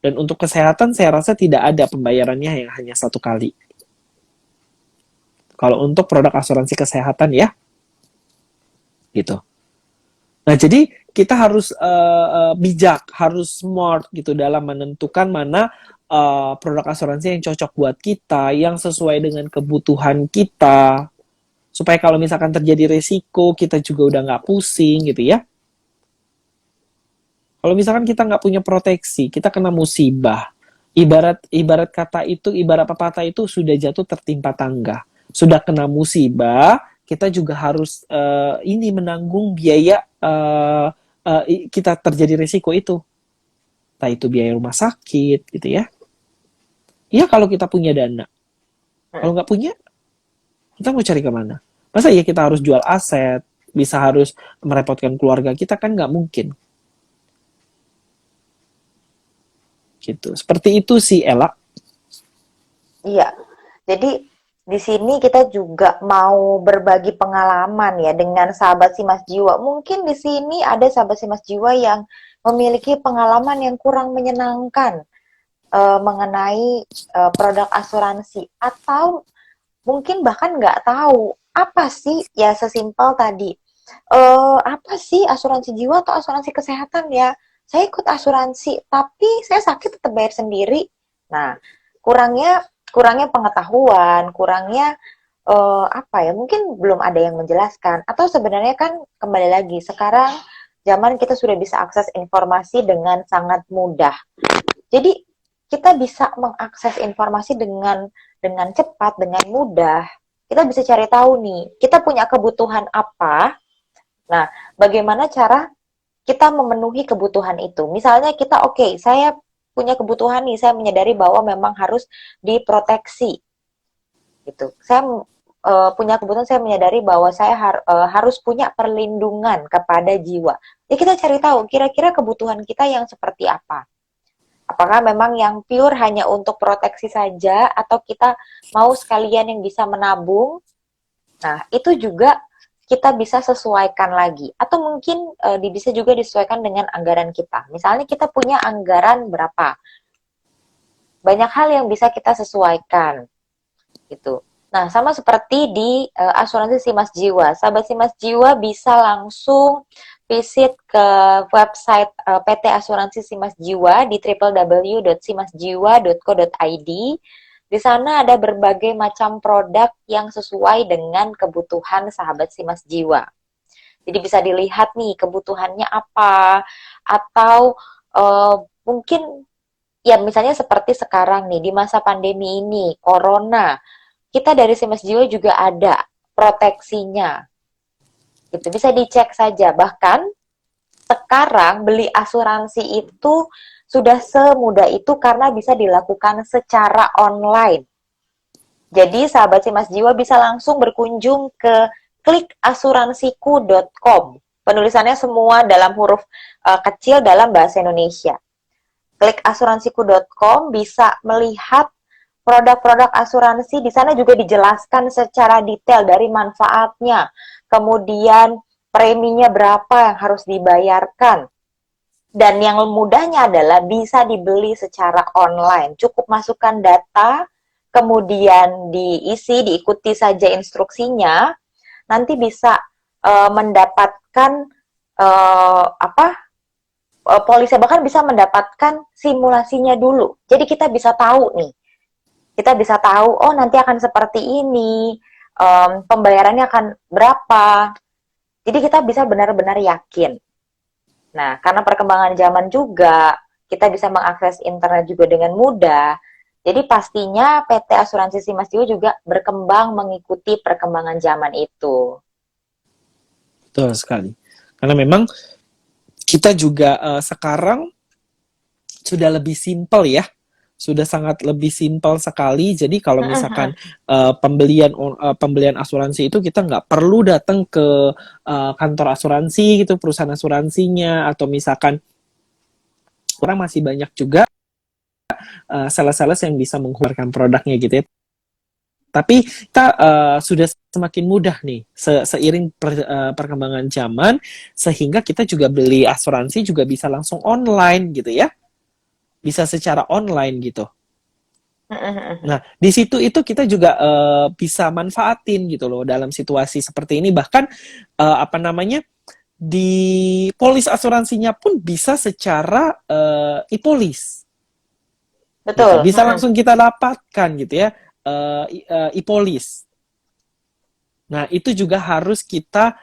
Dan untuk kesehatan saya rasa tidak ada pembayarannya yang hanya 1 kali. Kalau untuk produk asuransi kesehatan ya. Gitu. Nah, jadi kita harus bijak, harus smart gitu dalam menentukan mana produk asuransi yang cocok buat kita, yang sesuai dengan kebutuhan kita, supaya kalau misalkan terjadi resiko, kita juga udah nggak pusing gitu ya. Kalau misalkan kita nggak punya proteksi, kita kena musibah. Ibarat kata itu, ibarat pepatah itu sudah jatuh tertimpa tangga. sudah kena musibah, kita juga harus ini menanggung biaya kita terjadi risiko itu. Entah itu biaya rumah sakit gitu ya. Iya kalau kita punya dana. Kalau nggak punya, kita mau cari kemana? Masa ya kita harus jual aset, bisa harus merepotkan keluarga kita, kan nggak mungkin. Gitu. Seperti itu sih, Ella. Iya. Jadi di sini kita juga mau berbagi pengalaman ya dengan sahabat si Mas Jiwa. Mungkin di sini ada sahabat si Mas Jiwa yang memiliki pengalaman yang kurang menyenangkan mengenai produk asuransi, atau mungkin bahkan nggak tahu apa sih, ya sesimpel tadi, apa sih asuransi jiwa atau asuransi kesehatan ya, saya ikut asuransi tapi saya sakit tetap bayar sendiri. Nah, kurangnya kurangnya pengetahuan, kurangnya apa ya, mungkin belum ada yang menjelaskan, atau sebenarnya kan kembali lagi sekarang zaman kita sudah bisa akses informasi dengan sangat mudah. Jadi kita bisa mengakses informasi dengan cepat, dengan mudah. Kita bisa cari tahu nih, kita punya kebutuhan apa. Nah, bagaimana cara kita memenuhi kebutuhan itu? Misalnya kita saya punya kebutuhan nih, saya menyadari bahwa memang harus diproteksi. Gitu. Saya punya kebutuhan, saya menyadari bahwa saya harus punya perlindungan kepada jiwa. Ya kita cari tahu kira-kira kebutuhan kita yang seperti apa. Apakah memang yang pure hanya untuk proteksi saja, atau kita mau sekalian yang bisa menabung? Nah, itu juga kita bisa sesuaikan lagi. Atau mungkin bisa juga disesuaikan dengan anggaran kita. Misalnya kita punya anggaran berapa? Banyak hal yang bisa kita sesuaikan. Gitu. Nah, sama seperti di asuransi Simas Jiwa. Sahabat Simas Jiwa bisa langsung visit ke website PT Asuransi Simas Jiwa di www.simasjiwa.co.id. Di sana ada berbagai macam produk yang sesuai dengan kebutuhan sahabat Simas Jiwa. Jadi bisa dilihat nih kebutuhannya apa, atau mungkin ya misalnya seperti sekarang nih di masa pandemi ini, corona, kita dari Simas Jiwa juga ada proteksinya. Itu bisa dicek saja. Bahkan sekarang beli asuransi itu sudah semudah itu karena bisa dilakukan secara online. Jadi sahabat Simas Jiwa bisa langsung berkunjung ke klikasuransiku.com. Penulisannya semua dalam huruf kecil dalam bahasa Indonesia. Klikasuransiku.com bisa melihat produk-produk asuransi. Di sana juga dijelaskan secara detail dari manfaatnya, kemudian preminya berapa yang harus dibayarkan. Dan yang mudahnya adalah bisa dibeli secara online. Cukup masukkan data, kemudian diikuti saja instruksinya, nanti bisa mendapatkan polisi, bahkan bisa mendapatkan simulasinya dulu. Jadi kita bisa tahu nih, oh nanti akan seperti ini, pembayarannya akan berapa. Jadi kita bisa benar-benar yakin. Nah, karena perkembangan zaman juga, kita bisa mengakses internet juga dengan mudah. Jadi pastinya PT Asuransi Simas Jiwa juga berkembang mengikuti perkembangan zaman itu. Betul sekali. Karena memang kita juga sekarang sudah lebih simpel ya. Sudah sangat lebih simpel sekali. Jadi kalau misalkan pembelian asuransi itu kita nggak perlu datang ke kantor asuransi gitu, perusahaan asuransinya, atau misalkan orang masih banyak juga sales-sales yang bisa mengeluarkan produknya gitu ya. Tapi kita sudah semakin mudah nih seiring perkembangan zaman, sehingga kita juga beli asuransi juga bisa langsung online gitu ya. Bisa secara online gitu. Nah, di situ itu kita juga bisa manfaatin gitu loh dalam situasi seperti ini. Bahkan di polis asuransinya pun bisa secara e-polis. Betul. Gitu. Bisa langsung kita dapatkan gitu ya, e-polis. Nah, itu juga harus kita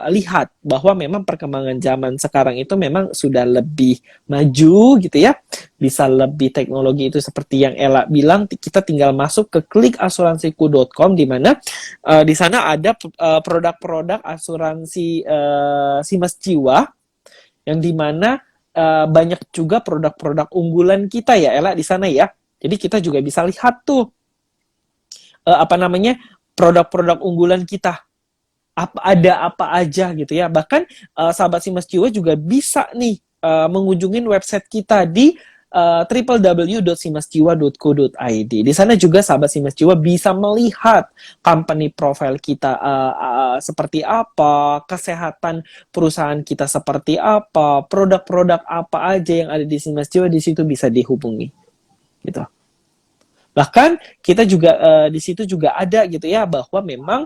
lihat bahwa memang perkembangan zaman sekarang itu memang sudah lebih maju gitu ya, bisa lebih teknologi itu seperti yang Ella bilang, kita tinggal masuk ke klikasuransiku.com di mana di sana ada produk-produk asuransi Simas Jiwa yang di mana banyak juga produk-produk unggulan kita ya Ella di sana ya. Jadi kita juga bisa lihat tuh produk-produk unggulan kita ada apa aja gitu ya. Bahkan sahabat Simas Jiwa juga bisa nih mengunjungin website kita di www.simasjiwa.co.id. Di sana juga sahabat Simas Jiwa bisa melihat company profile kita seperti apa, kesehatan perusahaan kita seperti apa, produk-produk apa aja yang ada di Simas Jiwa, di situ bisa dihubungi gitu. Bahkan kita juga di situ juga ada gitu ya, bahwa memang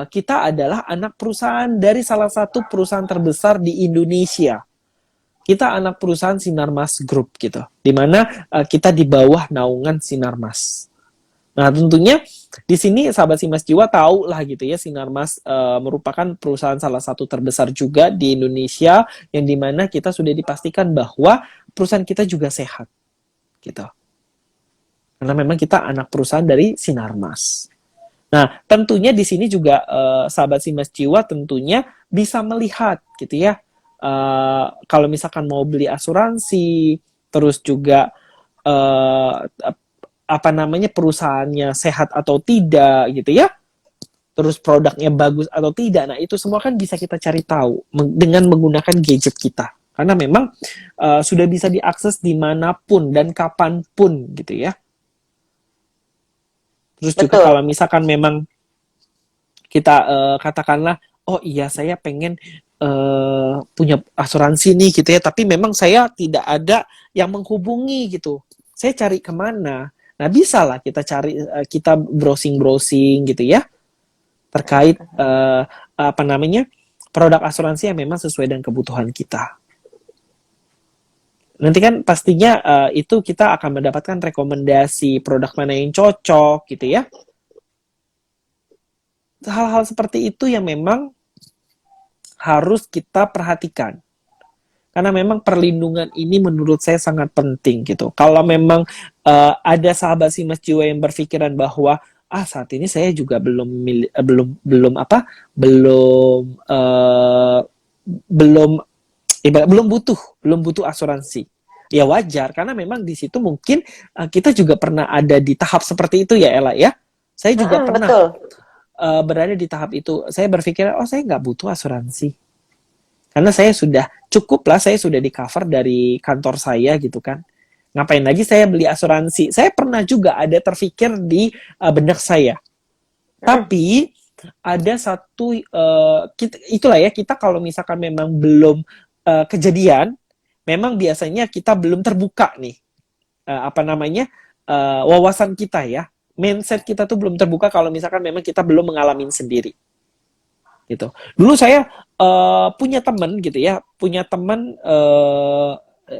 kita adalah anak perusahaan dari salah satu perusahaan terbesar di Indonesia. Kita anak perusahaan Sinarmas Group gitu, di mana kita di bawah naungan Sinarmas. Nah tentunya di sini sahabat Simas Jiwa tahu lah gitu ya, Sinarmas merupakan perusahaan salah satu terbesar juga di Indonesia, yang dimana kita sudah dipastikan bahwa perusahaan kita juga sehat gitu. Karena memang kita anak perusahaan dari Sinarmas. Nah, tentunya di sini juga sahabat Simas Jiwa tentunya bisa melihat gitu ya. Kalau misalkan mau beli asuransi, terus juga perusahaannya sehat atau tidak gitu ya. Terus produknya bagus atau tidak. Nah, itu semua kan bisa kita cari tahu dengan menggunakan gadget kita. Karena memang sudah bisa diakses dimanapun dan kapanpun gitu ya. Terus juga kalau misalkan memang kita katakanlah, oh iya saya pengen punya asuransi nih gitu ya, tapi memang saya tidak ada yang menghubungi gitu. Saya cari kemana? Nah bisa lah kita cari, kita browsing-browsing gitu ya, terkait produk asuransi yang memang sesuai dengan kebutuhan kita. Nanti kan pastinya itu kita akan mendapatkan rekomendasi produk mana yang cocok gitu ya. Hal-hal seperti itu yang memang harus kita perhatikan. Karena memang perlindungan ini menurut saya sangat penting gitu. Kalau memang ada sahabat Simas Jiwa yang berpikiran bahwa saat ini saya juga belum butuh asuransi. Ya wajar, karena memang di situ mungkin kita juga pernah ada di tahap seperti itu ya Ella ya. Saya juga pernah berada di tahap itu. Saya berpikir, saya nggak butuh asuransi. Karena saya sudah cukup lah, saya sudah di cover dari kantor saya gitu kan. Ngapain lagi saya beli asuransi? Saya pernah juga ada terpikir di benak saya. Tapi ada satu, itulah ya, kita kalau misalkan memang belum kejadian, memang biasanya kita belum terbuka nih, wawasan kita ya, mindset kita tuh belum terbuka kalau misalkan memang kita belum mengalami sendiri, gitu. Dulu saya punya teman gitu ya,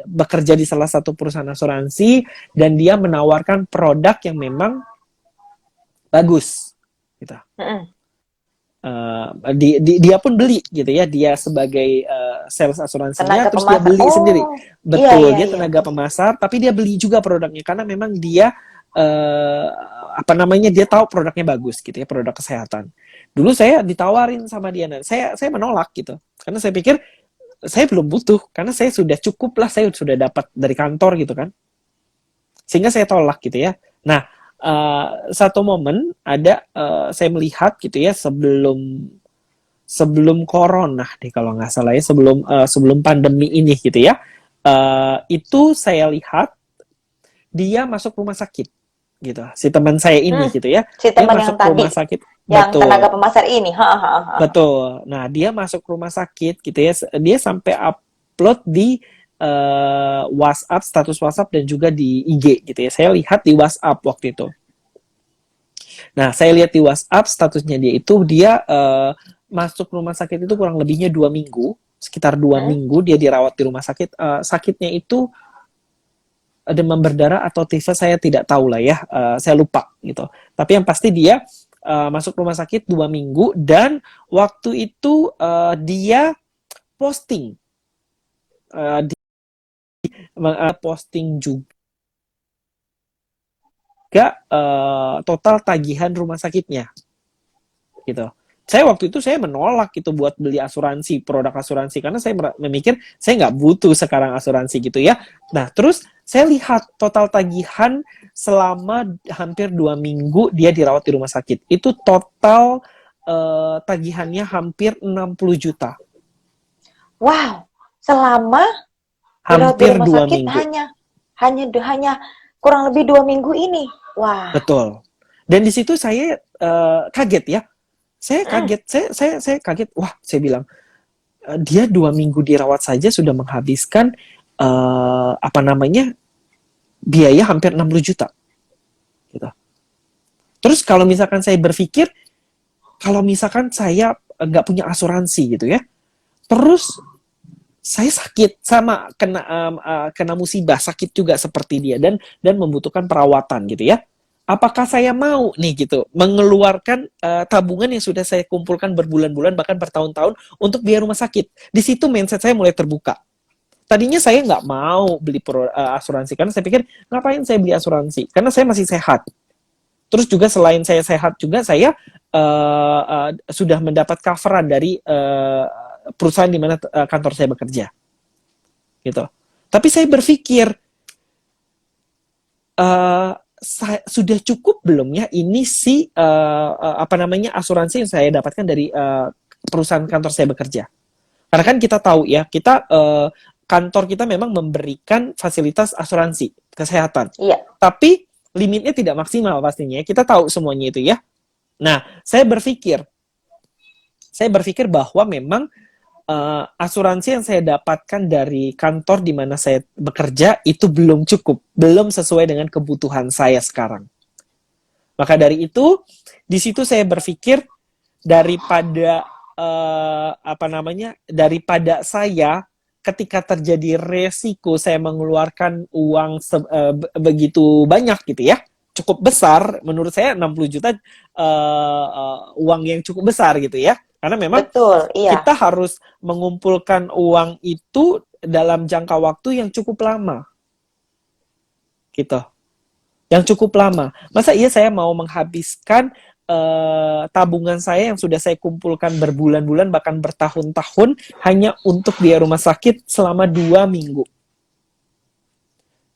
bekerja di salah satu perusahaan asuransi dan dia menawarkan produk yang memang bagus, gitu. Dia pun beli gitu ya, dia sebagai sales asuransinya, terus dia beli sendiri. Betul, dia tenaga pemasar, tapi dia beli juga produknya karena memang dia dia tahu produknya bagus gitu ya, produk kesehatan. Dulu saya ditawarin sama dia, saya menolak gitu, karena saya pikir saya belum butuh, karena saya sudah cukup lah, saya sudah dapat dari kantor gitu kan, sehingga saya tolak gitu ya. Nah, satu momen ada saya melihat gitu ya, sebelum corona deh kalau nggak salah ya, sebelum pandemi ini gitu ya, itu saya lihat dia masuk rumah sakit gitu, si teman saya ini gitu ya, si teman dia masuk rumah sakit, yang betul, tenaga pemasar ini, betul. Nah dia masuk rumah sakit gitu ya, dia sampai upload di WhatsApp, status WhatsApp dan juga di IG gitu ya. Saya lihat di WhatsApp waktu itu. Nah, saya lihat di WhatsApp statusnya dia masuk rumah sakit itu kurang lebihnya 2 minggu, sekitar 2 minggu dia dirawat di rumah sakit. Sakitnya itu demam berdarah atau tifus, saya tidak tahu lah ya, saya lupa gitu. Tapi yang pasti dia masuk rumah sakit 2 minggu, dan waktu itu dia posting, posting juga total tagihan rumah sakitnya, gitu. Saya waktu itu saya menolak itu buat beli asuransi, produk asuransi, karena saya memikir saya nggak butuh sekarang asuransi gitu ya. Nah, terus saya lihat total tagihan selama hampir 2 minggu dia dirawat di rumah sakit. Itu total tagihannya hampir 60 juta. Wow, selama dirawat di Hampir rumah 2 sakit minggu. hanya kurang lebih 2 minggu ini. Wah. Betul. Dan di situ saya kaget ya. Saya kaget, saya kaget. Wah, saya bilang, dia 2 minggu dirawat saja sudah menghabiskan biaya hampir 60 juta. Gitu. Terus kalau misalkan saya berpikir, kalau misalkan saya nggak punya asuransi gitu ya, terus saya sakit sama kena musibah, sakit juga seperti dia, dan membutuhkan perawatan gitu ya. Apakah saya mau nih gitu mengeluarkan tabungan yang sudah saya kumpulkan berbulan-bulan bahkan bertahun-tahun untuk biaya rumah sakit? Di situ mindset saya mulai terbuka. Tadinya saya nggak mau beli asuransi karena saya pikir ngapain saya beli asuransi? Karena saya masih sehat. Terus juga selain saya sehat juga saya sudah mendapat coveran dari perusahaan di mana kantor saya bekerja, gitu. Tapi saya berpikir sudah cukup belum ya ini asuransi yang saya dapatkan dari perusahaan kantor saya bekerja. Karena kan kita tahu ya, kantor kita memang memberikan fasilitas asuransi kesehatan. Iya. Tapi limitnya tidak maksimal pastinya. Kita tahu semuanya itu ya. Nah, saya berpikir bahwa memang asuransi yang saya dapatkan dari kantor di mana saya bekerja itu belum cukup, belum sesuai dengan kebutuhan saya sekarang. Maka dari itu, di situ saya berpikir daripada daripada saya ketika terjadi resiko saya mengeluarkan uang begitu banyak gitu ya, cukup besar, menurut saya 60 juta uang yang cukup besar gitu ya. Karena memang betul, iya. kita harus mengumpulkan uang itu dalam jangka waktu yang cukup lama. Gitu. Yang cukup lama. Masa iya saya mau menghabiskan tabungan saya yang sudah saya kumpulkan berbulan-bulan bahkan bertahun-tahun hanya untuk biaya rumah sakit selama 2 minggu.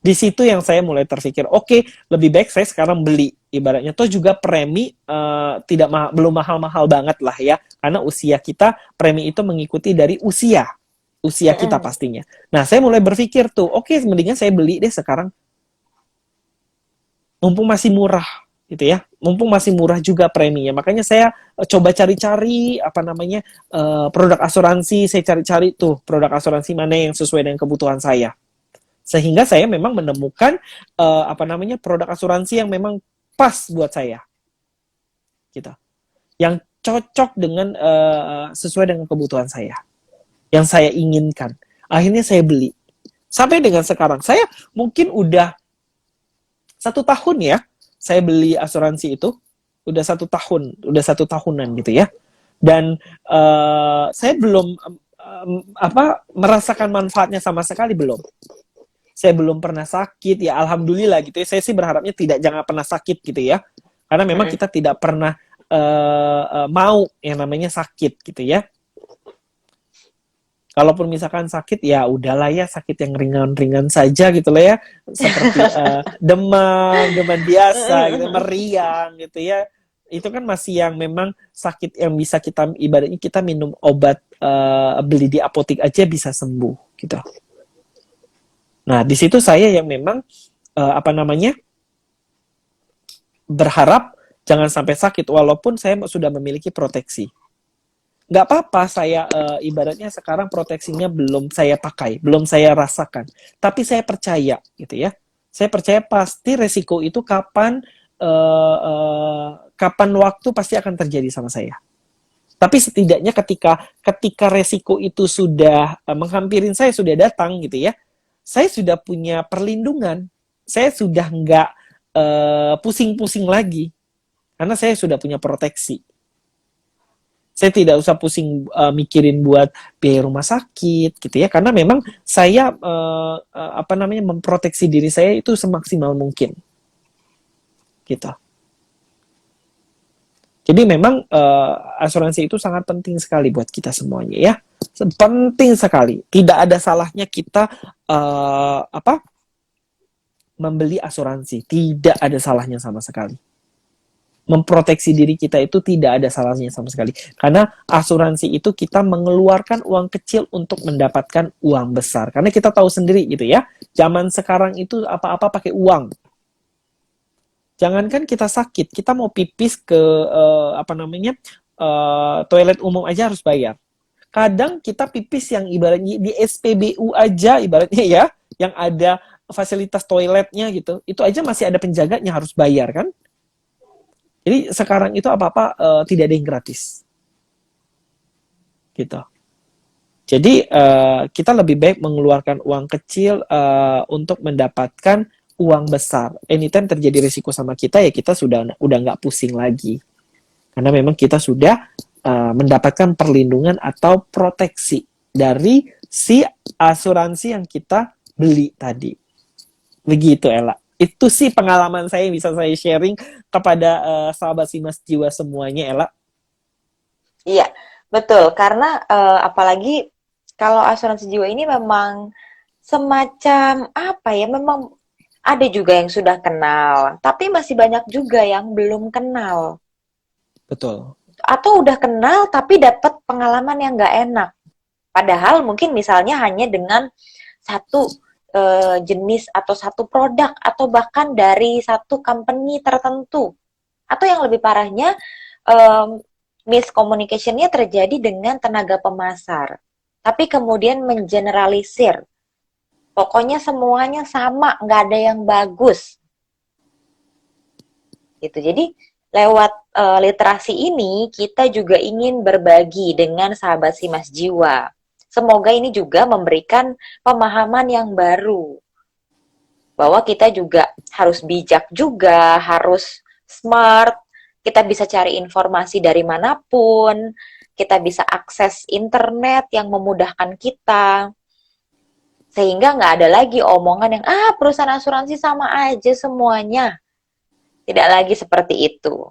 Di situ yang saya mulai terpikir, oke, lebih baik saya sekarang beli. Ibaratnya toh juga premi belum mahal-mahal banget lah ya, karena usia kita, premi itu mengikuti dari usia kita pastinya. Nah, saya mulai berpikir tuh, oke, mendingan saya beli deh sekarang, mumpung masih murah gitu ya, mumpung masih murah juga preminya. Makanya saya coba cari-cari produk asuransi, saya cari-cari tuh produk asuransi mana yang sesuai dengan kebutuhan saya. Sehingga saya memang menemukan produk asuransi yang memang pas buat saya, gitu, yang cocok dengan sesuai dengan kebutuhan saya, yang saya inginkan. Akhirnya saya beli. Sampai dengan sekarang, saya mungkin udah 1 tahun ya, saya beli asuransi itu, udah 1 tahun, udah 1 tahunan gitu ya. Dan saya belum merasakan manfaatnya sama sekali, belum. Saya belum pernah sakit, ya alhamdulillah gitu ya. Saya sih berharapnya jangan pernah sakit gitu ya. Karena memang kita tidak pernah mau yang namanya sakit gitu ya. Kalaupun misalkan sakit, ya udahlah ya, sakit yang ringan-ringan saja gitu lah ya. Seperti demam biasa gitu, meriang gitu ya. Itu kan masih yang memang sakit yang bisa kita, ibaratnya kita minum obat, beli di apotek aja bisa sembuh gitu. Nah, di situ saya yang memang berharap jangan sampai sakit, walaupun saya sudah memiliki proteksi. Nggak apa-apa saya ibaratnya sekarang proteksinya belum saya pakai, belum saya rasakan. Tapi saya percaya gitu ya. Saya percaya pasti resiko itu kapan waktu pasti akan terjadi sama saya. Tapi setidaknya ketika resiko itu sudah menghampirin saya, sudah datang gitu ya, saya sudah punya perlindungan. Saya sudah nggak pusing-pusing lagi. Karena saya sudah punya proteksi. Saya tidak usah pusing mikirin buat biaya rumah sakit gitu ya, karena memang saya memproteksi diri saya itu semaksimal mungkin gitu. Jadi memang asuransi itu sangat penting sekali buat kita semuanya ya, penting sekali. Tidak ada salahnya kita membeli asuransi, tidak ada salahnya sama sekali. Memproteksi diri kita itu tidak ada salahnya sama sekali. Karena asuransi itu kita mengeluarkan uang kecil untuk mendapatkan uang besar. Karena kita tahu sendiri gitu ya, zaman sekarang itu apa-apa pakai uang. Jangankan kita sakit, kita mau pipis ke toilet umum aja harus bayar. Kadang kita pipis yang ibaratnya di SPBU aja ibaratnya ya, yang ada fasilitas toiletnya gitu, itu aja masih ada penjaganya, harus bayar kan? Jadi sekarang itu apa-apa tidak ada yang gratis, gitu. Jadi kita lebih baik mengeluarkan uang kecil untuk mendapatkan uang besar. Anytime terjadi risiko sama kita ya kita udah nggak pusing lagi, karena memang kita sudah mendapatkan perlindungan atau proteksi dari si asuransi yang kita beli tadi. Begitu Ella. Itu sih pengalaman saya yang bisa saya sharing kepada sahabat Simas Jiwa semuanya, Ella. Iya, betul. Karena apalagi kalau asuransi jiwa ini memang semacam apa ya, memang ada juga yang sudah kenal, tapi masih banyak juga yang belum kenal. Betul. Atau udah kenal tapi dapat pengalaman yang nggak enak. Padahal mungkin misalnya hanya dengan satu jenis atau satu produk atau bahkan dari satu company tertentu. Atau yang lebih parahnya miscommunication-nya terjadi dengan tenaga pemasar. Tapi kemudian mengeneralisir. Pokoknya semuanya sama, nggak ada yang bagus. Gitu. Jadi lewat literasi ini kita juga ingin berbagi dengan sahabat Simas Jiwa. Semoga ini juga memberikan pemahaman yang baru. Bahwa kita juga harus bijak juga, harus smart. Kita bisa cari informasi dari manapun. Kita bisa akses internet yang memudahkan kita. Sehingga nggak ada lagi omongan yang, perusahaan asuransi sama aja semuanya. Tidak lagi seperti itu.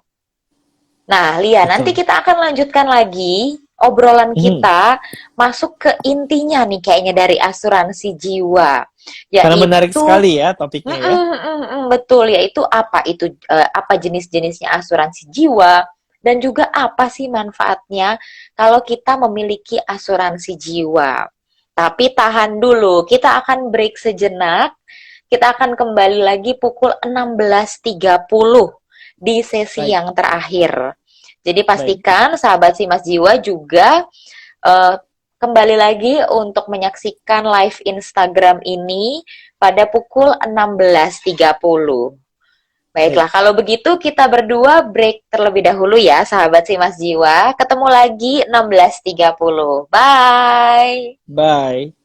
Nah, Lia, nanti kita akan lanjutkan lagi obrolan kita masuk ke intinya nih kayaknya dari asuransi jiwa. Karena menarik sekali ya topiknya ya. Betul, yaitu apa jenis-jenisnya asuransi jiwa dan juga apa sih manfaatnya kalau kita memiliki asuransi jiwa. Tapi tahan dulu, kita akan break sejenak. Kita akan kembali lagi pukul 16.30 di sesi yang terakhir. Jadi pastikan sahabat Simas Jiwa juga kembali lagi untuk menyaksikan live Instagram ini pada pukul 16.30. Baiklah, kalau begitu kita berdua break terlebih dahulu ya sahabat Simas Jiwa. Ketemu lagi 16.30. Bye. Bye.